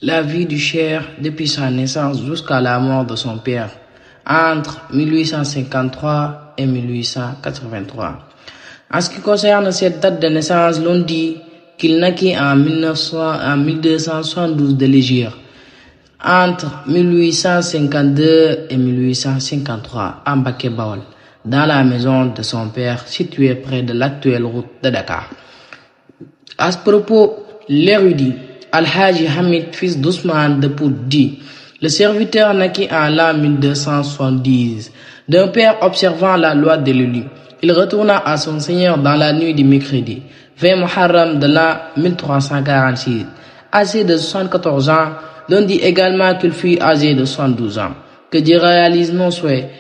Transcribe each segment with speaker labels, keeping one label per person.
Speaker 1: La vie du Cheikh depuis sa naissance jusqu'à la mort de son père, entre 1853 et 1883. En ce qui concerne cette date de naissance, l'on dit qu'il naquit en 1272 de l'Hégire, entre 1852 et 1853 à Mbacké Bawol, dans la maison de son père située près de l'actuelle route de Dakar. À ce propos, l'érudit Al-Haji Hamid, fils d'Ousmane de Pout, dit: le serviteur naquit en l'an 1270 d'un père observant la loi de l'élu. Il retourna à son seigneur dans la nuit du mercredi 20 Muharram de l'an 1346, âgé de 74 ans. L'on dit également qu'il fut âgé de 72 ans. Que Dieu réalise nos souhaits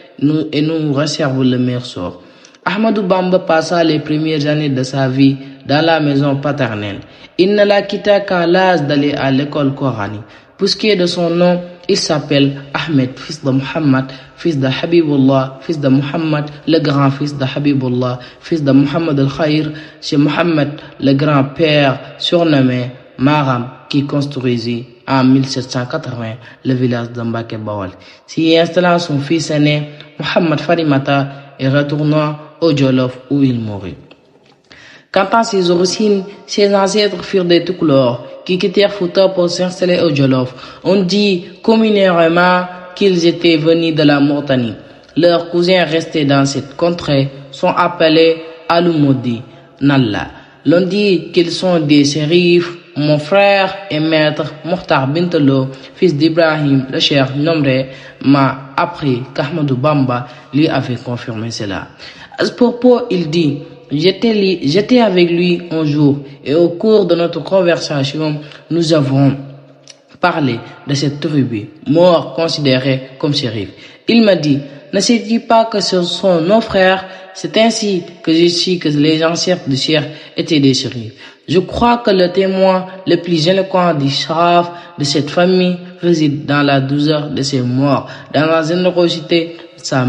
Speaker 1: et nous réserve le meilleur sort. Ahmadou Bamba passa les premières années de sa vie dans la maison paternelle. Il ne la quitta qu'à l'âge d'aller à l'école coranique. Pour ce qui est de son nom, il s'appelle Ahmed, fils de Muhammad, fils de Habibullah, fils de Muhammad, le grand-fils de Habibullah, fils de Muhammad al-Khair, c'est Muhammad, le grand-père, surnommé Maram, qui construisit en 1780 le village de Mbacké Bawol. S'y installant son fils aîné, Muhammad Farimata, et retournant au Jolof où il mourut. Quant à ses origines, ses ancêtres furent des Toucouleurs qui quittèrent Fouta pour s'installer au Jolof. On dit communément qu'ils étaient venus de la Mauritanie. Leurs cousins restés dans cette contrée sont appelés Alumodi Nalla. L'on dit qu'ils sont des sérifs. Mon frère et maître Mokhtar Bintelo, fils d'Ibrahim, le Cheikh Nomré, m'a appris qu'Ahmadou Bamba lui avait confirmé cela. À ce propos, il dit: j'étais avec lui un jour et au cours de notre conversation, nous avons parlé de cette tribu, mort considérée comme shérif. Il m'a dit: ne sais-tu pas que ce sont nos frères? C'est ainsi que je sais que les ancêtres du Cheikh étaient des shérifs. Je crois que le témoin le plus éloquent du Sharaf de cette famille réside dans la douceur de ses morts, dans la générosité, sa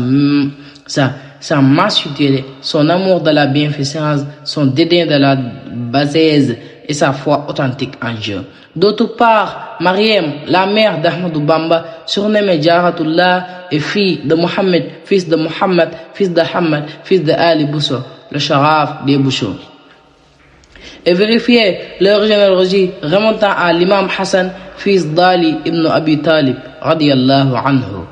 Speaker 1: mansuétude, son amour de la bienfaisance, son dédain de la bassesse et sa foi authentique en Dieu. D'autre part, Mariam, la mère d'Ahmadou Bamba, surnommée Jaratullah, est fille de Mohammed, fils de Muhammad, fils de Hamad, fils de Ali Bousso, le Sharaf des Bouchos. Et vérifier leur généalogie remontant à l'imam Hassan, fils d'Ali ibn Abi Talib, radiyallahu anhu.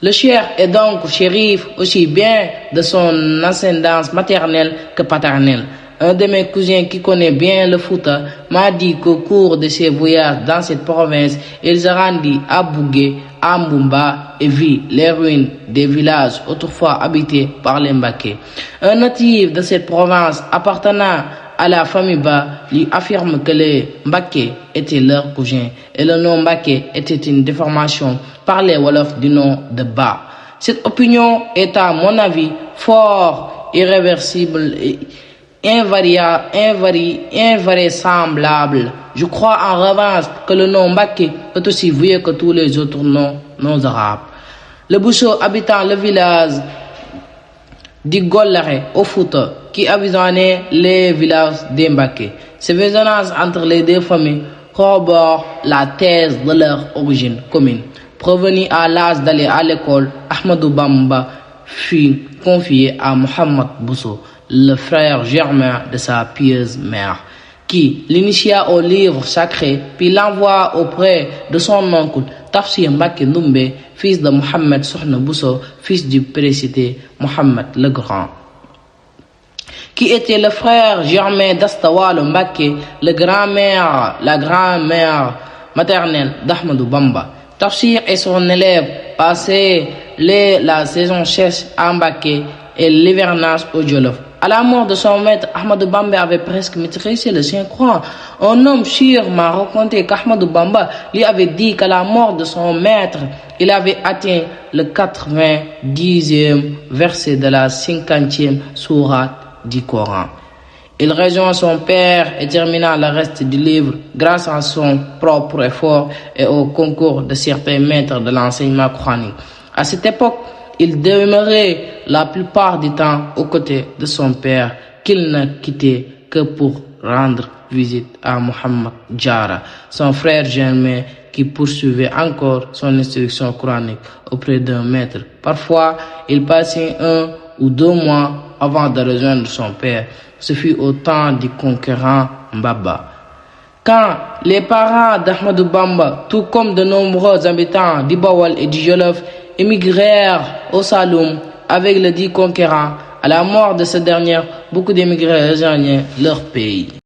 Speaker 1: Le Cheikh est donc shérif aussi bien de son ascendance maternelle que paternelle. Un de mes cousins qui connaît bien le Fouta m'a dit qu'au cours de ses voyages dans cette province, il se rendit à Bougué, à Mbumba et vit les ruines des villages autrefois habités par les Mbacké. Un natif de cette province appartenant à la famille Ba lui affirme que les Mbacké étaient leurs cousins et le nom Mbacké était une déformation par les Wolofs du nom de Ba. Cette opinion est à mon avis fort irréversible et invraisemblable. Je crois en revanche que le nom Mbacké est aussi vieux que tous les autres noms non arabes. Le Boucho habitant le village d'Igolare au Fouta, qui avisonnait les villages d'Mbacké. Ces résonances entre les deux familles corroborent la thèse de leur origine commune. Provenu à l'âge d'aller à l'école, Ahmadou Bamba fut confié à Mohamed Bousso, le frère germain de sa pieuse mère, qui l'initia au livre sacré, puis l'envoie auprès de son oncle Tafsir Mbacké Ndoumbe, fils de Mohamed Sokhna Bousso, fils du précité Mohamed le Grand, qui était le frère germain d'Astawalo Mbacké, la grand-mère maternelle d'Ahmadou Bamba. Tafsir et son élève passaient la saison sèche à Mbacké et l'hivernage au Jolof. À la mort de son maître, Ahmadou Bamba avait presque maîtrisé le Saint-Coran. Un homme sûr m'a raconté qu'Ahmadou Bamba lui avait dit qu'à la mort de son maître, il avait atteint le 90e verset de la 50e sourate du Coran. Il rejoint son père et termina le reste du livre grâce à son propre effort et au concours de certains maîtres de l'enseignement coranique. À cette époque, il demeurait la plupart du temps aux côtés de son père, qu'il ne quittait que pour rendre visite à Mohamed Diarra, son frère germain qui poursuivait encore son instruction coranique auprès d'un maître. Parfois, il passait 1 ou 2 mois avant de rejoindre son père. Ce fut au temps du conquérant Mbaba. Quand les parents d'Ahmadou Bamba, tout comme de nombreux habitants d'Ibawal et du Jolof, émigrèrent au Saloum avec le dit conquérant, à la mort de ce dernier, beaucoup d'émigrés rejoignirent leur pays.